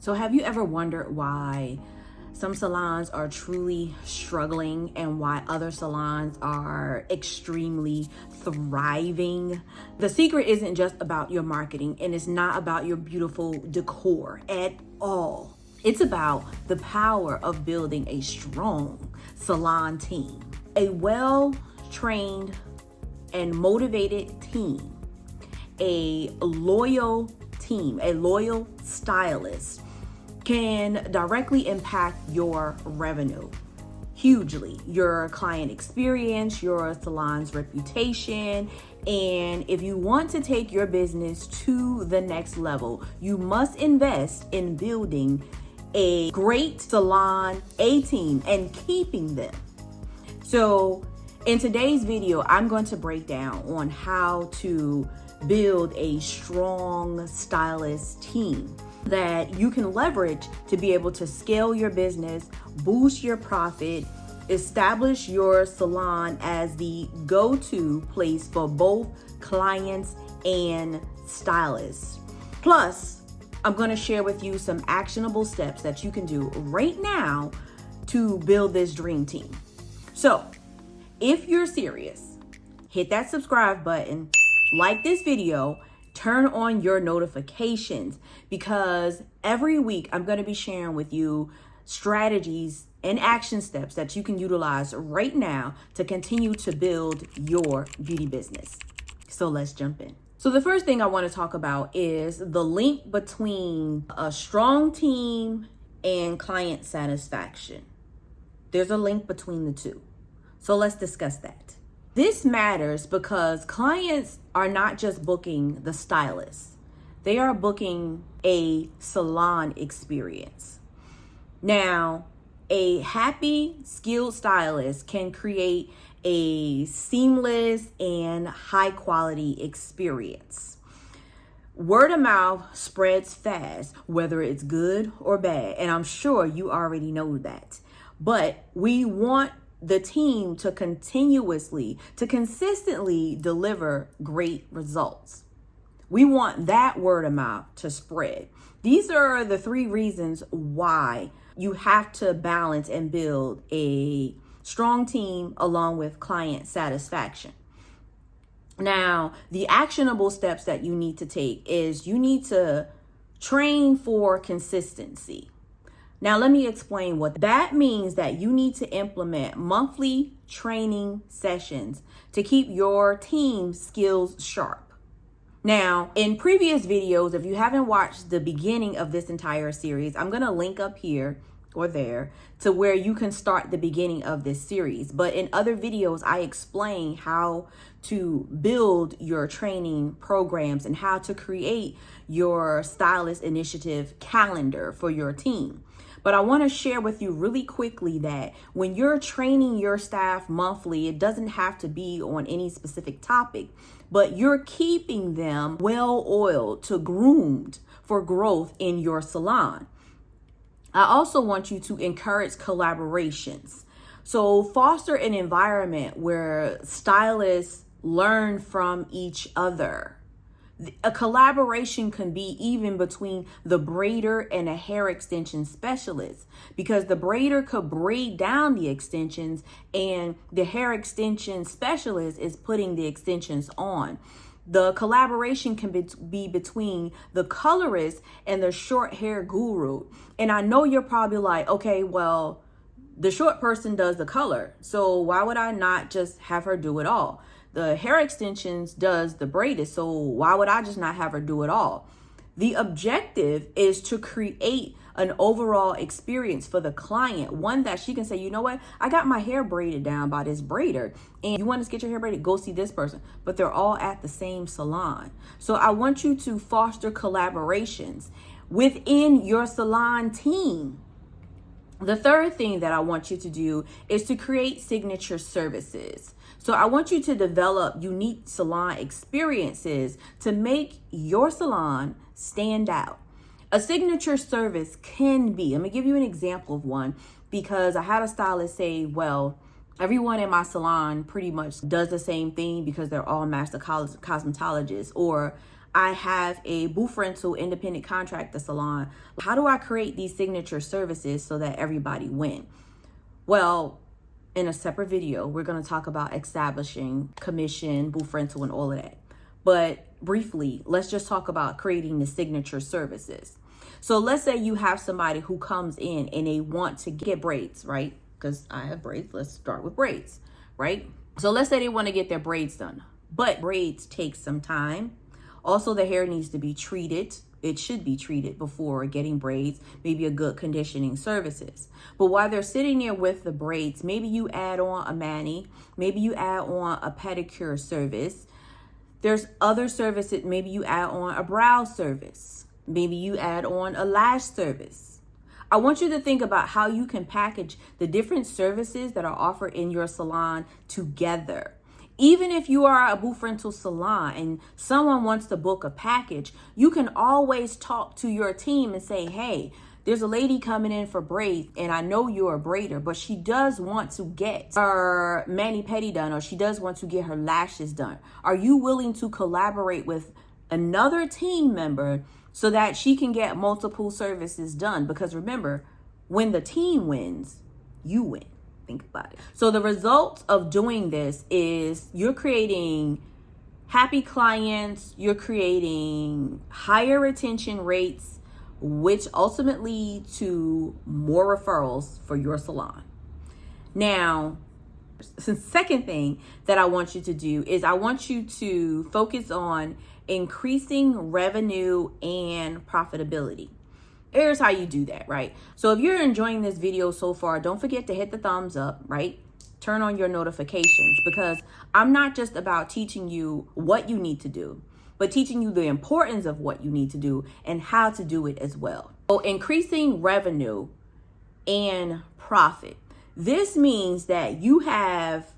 So have you ever wondered why some salons are truly struggling and why other salons are extremely thriving? The secret isn't just about your marketing, and it's not about your beautiful decor at all. It's about the power of building a strong salon team. A well-trained and motivated team, a loyal team, a loyal stylist can directly impact your revenue hugely, your client experience, your salon's reputation. And if you want to take your business to the next level, you must invest in building a great salon, a team, and keeping them. So in today's video, I'm going to break down on how to build a strong stylist team that you can leverage to be able to scale your business, boost your profit, establish your salon as the go-to place for both clients and stylists. Plus, I'm going to share with you some actionable steps that you can do right now to build this dream team. So, if you're serious, hit that subscribe button, like this video, turn on your notifications, because every week I'm going to be sharing with you strategies and action steps that you can utilize right now to continue to build your beauty business. So let's jump in. So the first thing I want to talk about is the link between a strong team and client satisfaction. There's a link between the two. So let's discuss that. This matters because clients are not just booking the stylist. They are booking a salon experience. Now, a happy, skilled stylist can create a seamless and high quality experience. Word of mouth spreads fast, whether it's good or bad. And I'm sure you already know that. But we want the team to consistently deliver great results. We want that word of mouth to spread. These are the three reasons why you have to balance and build a strong team along with client satisfaction. Now, the actionable steps that you need to take is you need to train for consistency. Now, let me explain what that means. That you need to implement monthly training sessions to keep your team skills sharp. Now, in previous videos, if you haven't watched the beginning of this entire series, I'm going to link up here or there to where you can start the beginning of this series. But in other videos, I explain how to build your training programs and how to create your stylist initiative calendar for your team. But I want to share with you really quickly that when you're training your staff monthly, it doesn't have to be on any specific topic, but you're keeping them well-oiled to groomed for growth in your salon. I also want you to encourage collaborations. So foster an environment where stylists learn from each other. A collaboration can be even between the braider and a hair extension specialist, because the braider could braid down the extensions and the hair extension specialist is putting the extensions on. The collaboration can be between the colorist and the short hair guru. And I know you're probably like, okay, well, the short person does the color, so why would I not just have her do it all? The hair extensions does the braided, so why would I just not have her do it all? The objective is to create an overall experience for the client, one that she can say, you know what, I got my hair braided down by this braider, and you want to get your hair braided, go see this person. But they're all at the same salon. So I want you to foster collaborations within your salon team. The third thing that I want you to do is to create signature services. So I want you to develop unique salon experiences to make your salon stand out. A signature service can be, let me give you an example of one, because I had a stylist say, well, everyone in my salon pretty much does the same thing because they're all master cosmetologists, or I have a booth rental independent contractor salon. How do I create these signature services so that everybody win? Well, in a separate video, we're going to talk about establishing commission, booth rental, and all of that. But briefly, let's just talk about creating the signature services. So let's say you have somebody who comes in and they want to get braids, right? Because I have braids. Let's start with braids, right? So let's say they want to get their braids done, but braids take some time. Also, the hair needs to be treated. It should be treated before getting braids, maybe a good conditioning services. But while they're sitting there with the braids, maybe you add on a mani, maybe you add on a pedicure service. There's other services, maybe you add on a brow service. Maybe you add on a lash service. I want you to think about how you can package the different services that are offered in your salon together. Even if you are a booth rental salon and someone wants to book a package, you can always talk to your team and say, hey, there's a lady coming in for braids, and I know you're a braider, but she does want to get her mani-pedi done, or she does want to get her lashes done. Are you willing to collaborate with another team member so that she can get multiple services done? Because remember, when the team wins, you win. Think about it. So the result of doing this is you're creating happy clients, you're creating higher retention rates, which ultimately lead to more referrals for your salon. Now, the second thing that I want you to do is I want you to focus on increasing revenue and profitability. Here's how you do that, right? So if you're enjoying this video so far, don't forget to hit the thumbs up, right? Turn on your notifications, because I'm not just about teaching you what you need to do, but teaching you the importance of what you need to do and how to do it as well. So increasing revenue and profit. This means that you have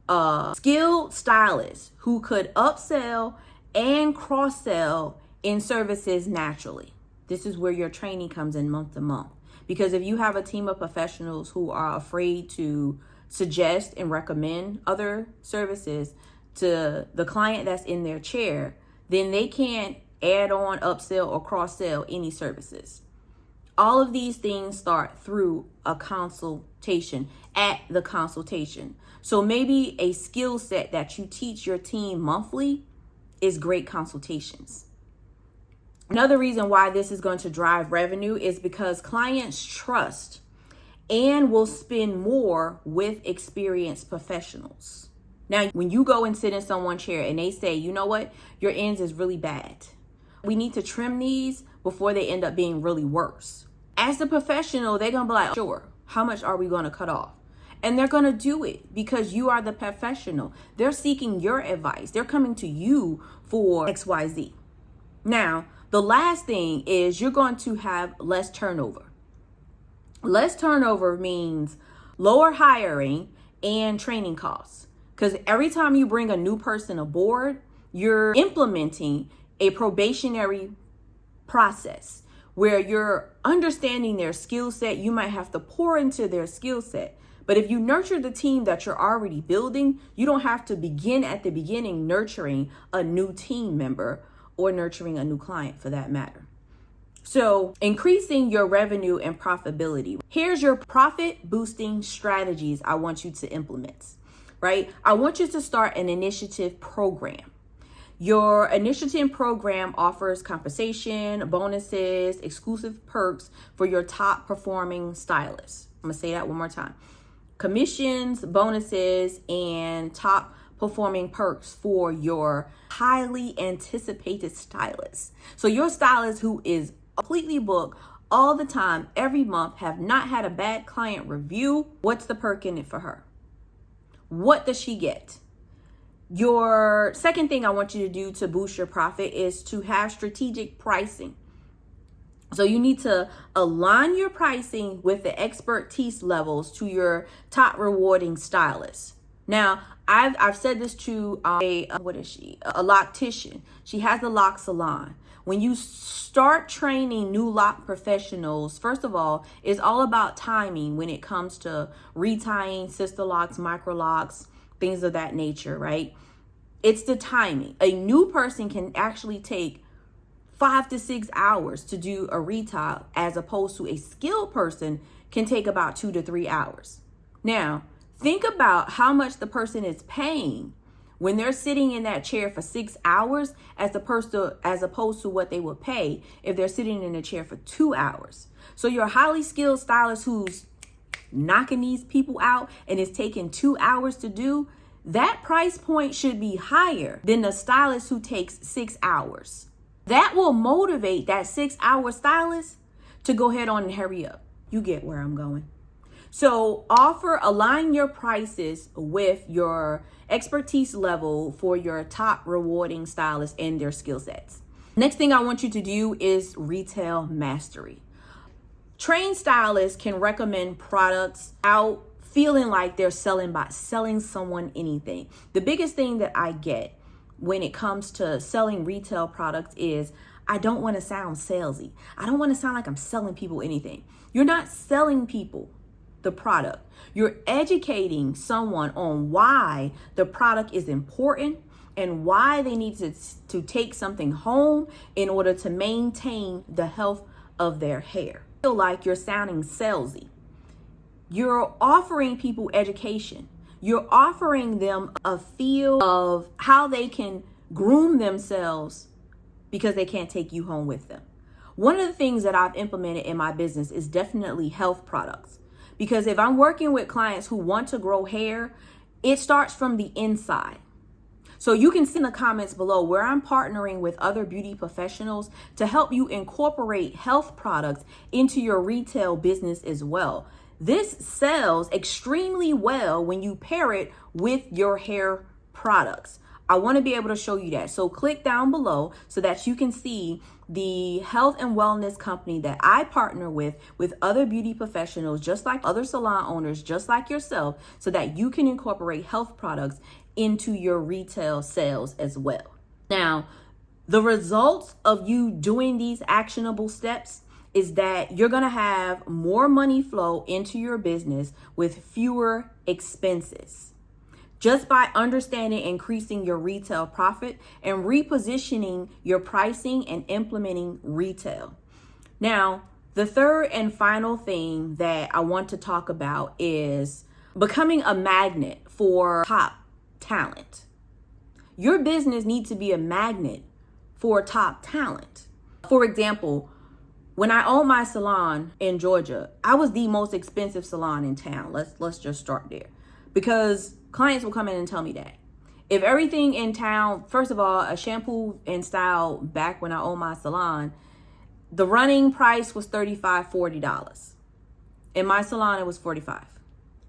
a skilled stylist who could upsell and cross-sell in services naturally. This is where your training comes in month to month. Because if you have a team of professionals who are afraid to suggest and recommend other services to the client that's in their chair, then they can't add on, upsell, or cross-sell any services. All of these things start through a consultation, at the consultation. So maybe a skill set that you teach your team monthly is great consultations. Another reason why this is going to drive revenue is because clients trust and will spend more with experienced professionals. Now, when you go and sit in someone's chair and they say, you know what, your ends is really bad, we need to trim these before they end up being really worse. As a professional, they're going to be like, sure, how much are we going to cut off? And they're going to do it because you are the professional. They're seeking your advice. They're coming to you for XYZ. Now, the last thing is you're going to have less turnover. Less turnover means lower hiring and training costs. Because every time you bring a new person aboard, you're implementing a probationary process where you're understanding their skill set. You might have to pour into their skill set. But if you nurture the team that you're already building, you don't have to begin at the beginning nurturing a new team member or nurturing a new client for that matter. So increasing your revenue and profitability. Here's your profit boosting strategies I want you to implement, right? I want you to start an initiative program. Your initiative program offers compensation, bonuses, exclusive perks for your top performing stylists. I'm gonna say that one more time. Commissions, bonuses, and top performing perks for your highly anticipated stylist. So your stylist who is completely booked all the time, every month, have not had a bad client review. What's the perk in it for her? What does she get? Your second thing I want you to do to boost your profit is to have strategic pricing. So you need to align your pricing with the expertise levels to your top rewarding stylists. Now, I've said this to a loctician. She has a lock salon. When you start training new lock professionals, first of all, it's all about timing when it comes to retying, sister locks, micro locks, things of that nature, right? It's the timing. A new person can actually take 5 to 6 hours to do a retail, as opposed to a skilled person can take about 2 to 3 hours. Now, think about how much the person is paying when they're sitting in that chair for 6 hours as opposed to what they would pay if they're sitting in a chair for 2 hours. So your highly skilled stylist who's knocking these people out and is taking 2 hours to do, that price point should be higher than the stylist who takes 6 hours. That will motivate that 6-hour stylist to go ahead on and hurry up. You get where I'm going. So align your prices with your expertise level for your top rewarding stylists and their skill sets. Next thing I want you to do is retail mastery. Trained stylists can recommend products out feeling like they're selling someone anything. The biggest thing that I get when it comes to selling retail products is I don't want to sound salesy. I don't want to sound like I'm selling people anything. You're not selling people the product. You're educating someone on why the product is important and why they need to take something home in order to maintain the health of their hair. Feel like you're sounding salesy. You're offering people education. You're offering them a feel of how they can groom themselves because they can't take you home with them. One of the things that I've implemented in my business is definitely health products. Because if I'm working with clients who want to grow hair, it starts from the inside. So you can see in the comments below where I'm partnering with other beauty professionals to help you incorporate health products into your retail business as well. This sells extremely well when you pair it with your hair products. I want to be able to show you that. So click down below so that you can see the health and wellness company that I partner with other beauty professionals, just like other salon owners, just like yourself, so that you can incorporate health products into your retail sales as well. Now, the results of you doing these actionable steps is that you're going to have more money flow into your business with fewer expenses. Just by understanding increasing your retail profit and repositioning your pricing and implementing retail. Now, the third and final thing that I want to talk about is becoming a magnet for top talent. Your business needs to be a magnet for top talent. For example, when I owned my salon in Georgia, I was the most expensive salon in town. Let's just start there. Because clients will come in and tell me that. If everything in town, first of all, a shampoo and style back when I owned my salon, the running price was $35, $40. In my salon, it was $45.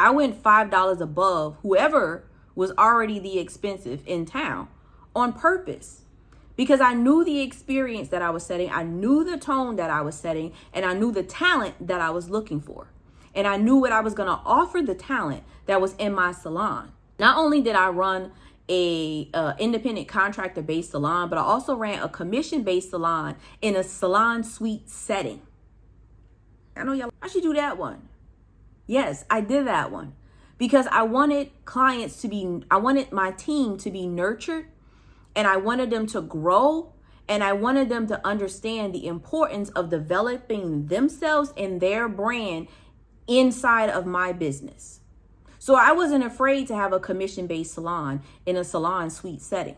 I went $5 above whoever was already the expensive in town on purpose. Because I knew the experience that I was setting, I knew the tone that I was setting, and I knew the talent that I was looking for. And I knew what I was going to offer the talent that was in my salon. Not only did I run a independent contractor-based salon, but I also ran a commission-based salon in a salon suite setting. I know y'all, I should do that one. Yes, I did that one. Because I wanted I wanted my team to be nurtured, and I wanted them to grow, and I wanted them to understand the importance of developing themselves and their brand inside of my business. So I wasn't afraid to have a commission-based salon in a salon suite setting.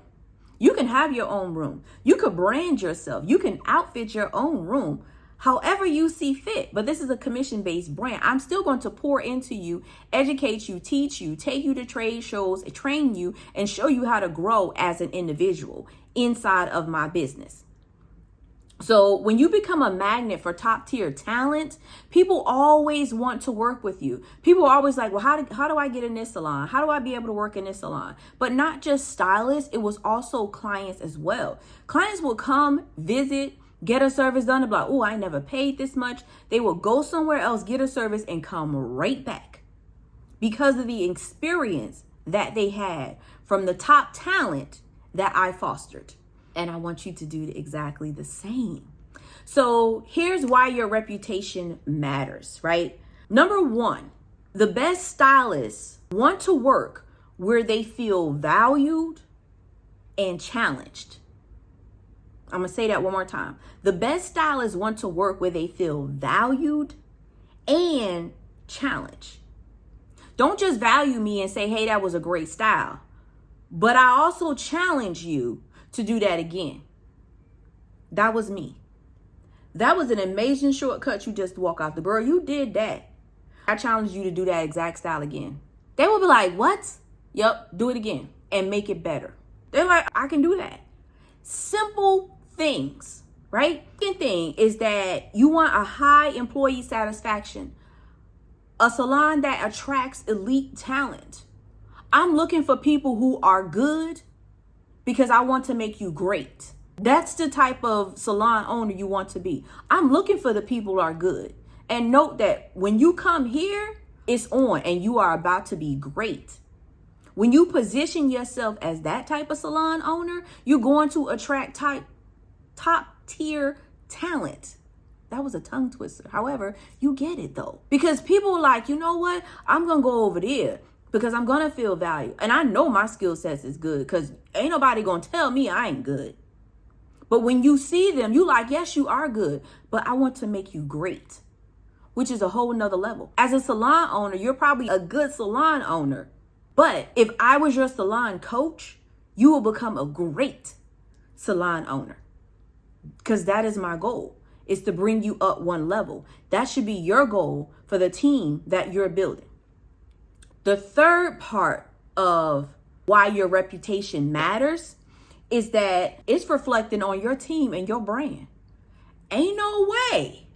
You can have your own room. You could brand yourself. You can outfit your own room however you see fit. But this is a commission-based brand. I'm still going to pour into you, educate you, teach you, take you to trade shows, train you, and show you how to grow as an individual inside of my business. So when you become a magnet for top tier talent, people always want to work with you. People are always like, well, how do I get in this salon? How do I be able to work in this salon? But not just stylists, it was also clients as well. Clients will come, visit, get a service done, and be like, oh, I never paid this much. They will go somewhere else, get a service, and come right back because of the experience that they had from the top talent that I fostered. And I want you to do exactly the same. So here's why your reputation matters, right? Number one, the best stylists want to work where they feel valued and challenged. I'm going to say that one more time. The best stylists want to work where they feel valued and challenged. Don't just value me and say, hey, that was a great style. But I also challenge you to do that again. That was me. That was an amazing shortcut. You just walk out the girl. You did that. I challenge you to do that exact style again. They will be like, what? Yep, do it again and make it better. They're like, I can do that. Simple things, right? Second thing is that you want a high employee satisfaction, a salon that attracts elite talent. I'm looking for people who are good because I want to make you great. That's the type of salon owner you want to be. I'm looking for the people who are good. And note that when you come here, it's on and you are about to be great. When you position yourself as that type of salon owner, you're going to attract top tier talent. That was a tongue twister. However, you get it though. Because people are like, you know what? I'm going to go over there because I'm going to feel valued. And I know my skill sets is good because ain't nobody going to tell me I ain't good. But when you see them, you like, yes, you are good, but I want to make you great, which is a whole nother level. As a salon owner, you're probably a good salon owner. But if I was your salon coach, you will become a great salon owner. Because that is my goal, is to bring you up one level. That should be your goal for the team that you're building. The third part of why your reputation matters is that it's reflecting on your team and your brand. Ain't no way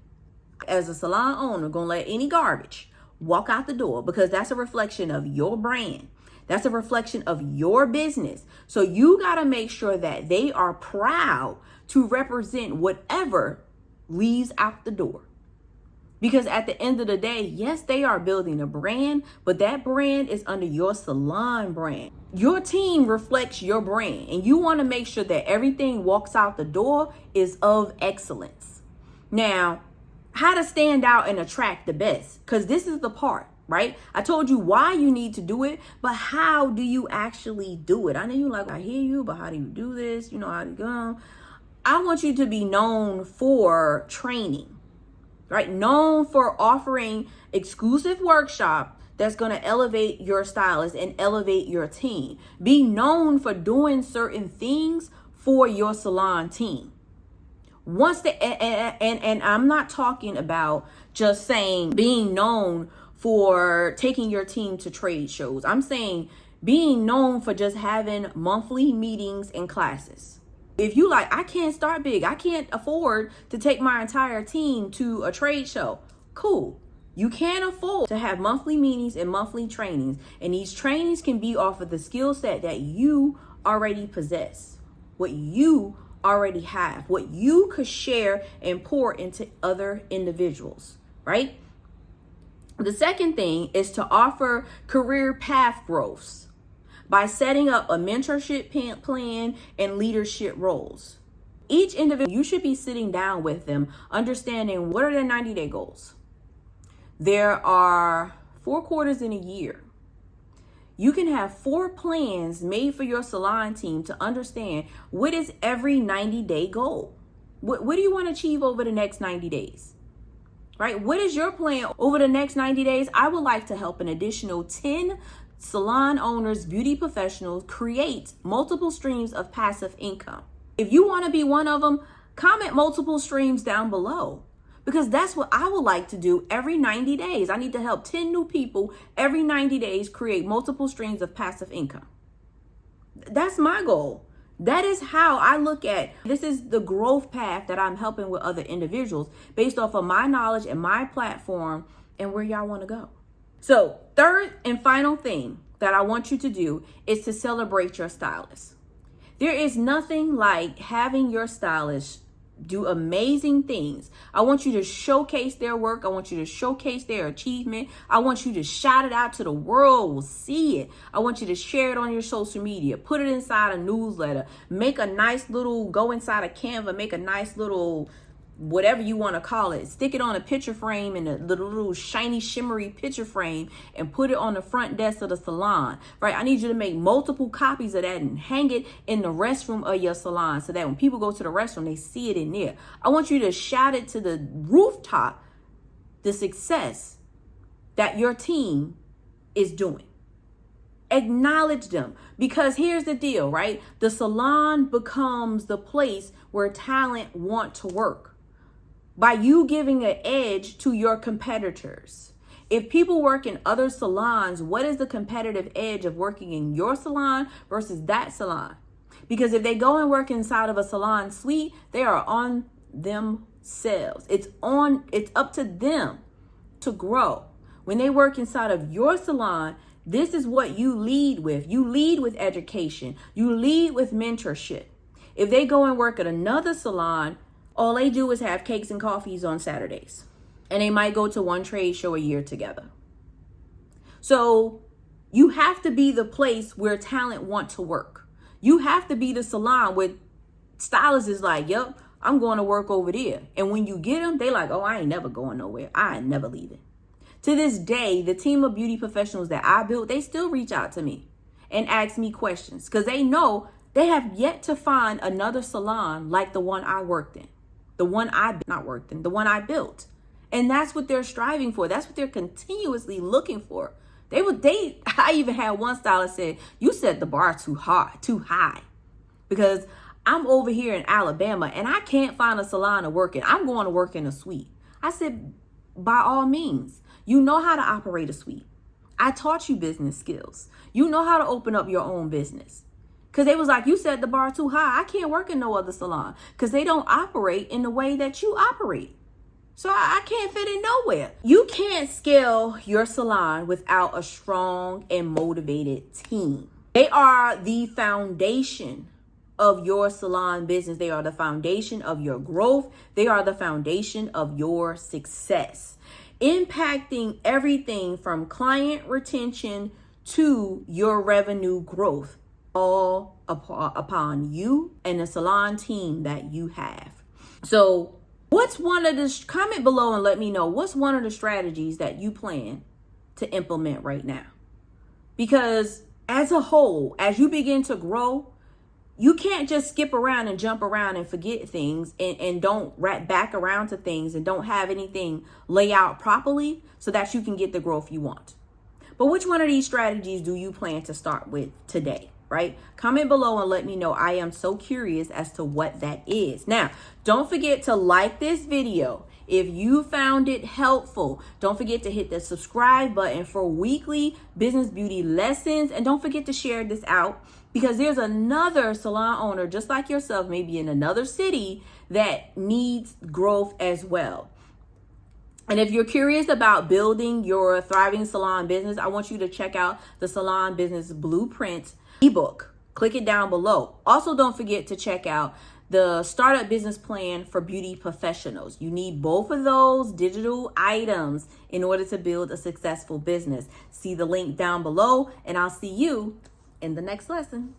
as a salon owner gonna let any garbage walk out the door, because that's a reflection of your brand. That's a reflection of your business. So you gotta make sure that they are proud to represent whatever leaves out the door. Because at the end of the day, yes, they are building a brand, but that brand is under your salon brand. Your team reflects your brand, and you want to make sure that everything walks out the door is of excellence. Now, how to stand out and attract the best, because this is the part, right? I told you why you need to do it, but how do you actually do it? I know you're like, I hear you, but how do you do this? You know how to go. I want you to be known for training. Right? Known for offering exclusive workshop that's going to elevate your stylist and elevate your team. Be known for doing certain things for your salon team. And I'm not talking about just saying being known for taking your team to trade shows. I'm saying being known for just having monthly meetings and classes. If you like, I can't start big, I can't afford to take my entire team to a trade show. Cool. You can afford to have monthly meetings and monthly trainings. And these trainings can be off of the skill set that you already possess, what you already have, what you could share and pour into other individuals, right? The second thing is to offer career path growths by setting up a mentorship plan and leadership roles. Each individual, you should be sitting down with them, understanding what are their 90-day goals. There are 4 quarters in a year. You can have 4 plans made for your salon team to understand what is every 90-day goal. What do you want to achieve over the next 90 days? Right? What is your plan over the next 90 days? I would like to help an additional 10 salon owners, beauty professionals create multiple streams of passive income. If you want to be one of them, comment multiple streams down below, because that's what I would like to do every 90 days. I need to help 10 new people every 90 days create multiple streams of passive income. That's my goal. That is how I look at this. Is the growth path that I'm helping with other individuals based off of my knowledge and my platform and where y'all want to go. So third and final thing that I want you to do is to celebrate your stylist. There is nothing like having your stylist do amazing things. I want you to showcase their work. I want you to showcase their achievement. I want you to shout it out to the world. Will see it. I want you to share it on your social media. Put it inside a newsletter. Make a nice little, go inside a Canva, make a nice little whatever you want to call it. Stick it on a picture frame, in a little shiny, shimmery picture frame, and put it on the front desk of the salon, right? I need you to make multiple copies of that and hang it in the restroom of your salon so that when people go to the restroom, they see it in there. I want you to shout it to the rooftop, the success that your team is doing. Acknowledge them, because here's the deal, right? The salon becomes the place where talent want to work by you giving an edge to your competitors. If people work in other salons, what is the competitive edge of working in your salon versus that salon? Because if they go and work inside of a salon suite, they are on themselves. It's up to them to grow. When they work inside of your salon, this is what you lead with. You lead with education. You lead with mentorship. If they go and work at another salon, all they do is have cakes and coffees on Saturdays. And they might go to one trade show a year together. So you have to be the place where talent want to work. You have to be the salon where stylists is like, yep, I'm going to work over there. And when you get them, they like, oh, I ain't never going nowhere. I ain't never leaving. To this day, the team of beauty professionals that I built, they still reach out to me and ask me questions because they know they have yet to find another salon like the one I worked in, the one the one I built. And that's what they're striving for. That's what they're continuously looking for. I even had one stylist say, you set the bar too high, because I'm over here in Alabama and I can't find a salon to work in. I'm going to work in a suite. I said, by all means, you know how to operate a suite. I taught you business skills. You know how to open up your own business. Because they was like, you set the bar too high. I can't work in no other salon because they don't operate in the way that you operate. So I can't fit in nowhere. You can't scale your salon without a strong and motivated team. They are the foundation of your salon business. They are the foundation of your growth. They are the foundation of your success, impacting everything from client retention to your revenue growth, all upon you and the salon team that you have. So comment below and let me know, what's one of the strategies that you plan to implement right now? Because as a whole, as you begin to grow, you can't just skip around and jump around and forget things and don't wrap back around to things and don't have anything lay out properly so that you can get the growth you want. But which one of these strategies do you plan to start with today, right? Comment below and let me know. I am so curious as to what that is. Now, don't forget to like this video. If you found it helpful, don't forget to hit the subscribe button for weekly business beauty lessons. And don't forget to share this out, because there's another salon owner just like yourself, maybe in another city, that needs growth as well. And if you're curious about building your thriving salon business, I want you to check out the Salon Business Blueprint ebook. Click it down below. Also, don't forget to check out the Startup Business Plan for Beauty Professionals. You need both of those digital items in order to build a successful business. See the link down below, and I'll see you in the next lesson.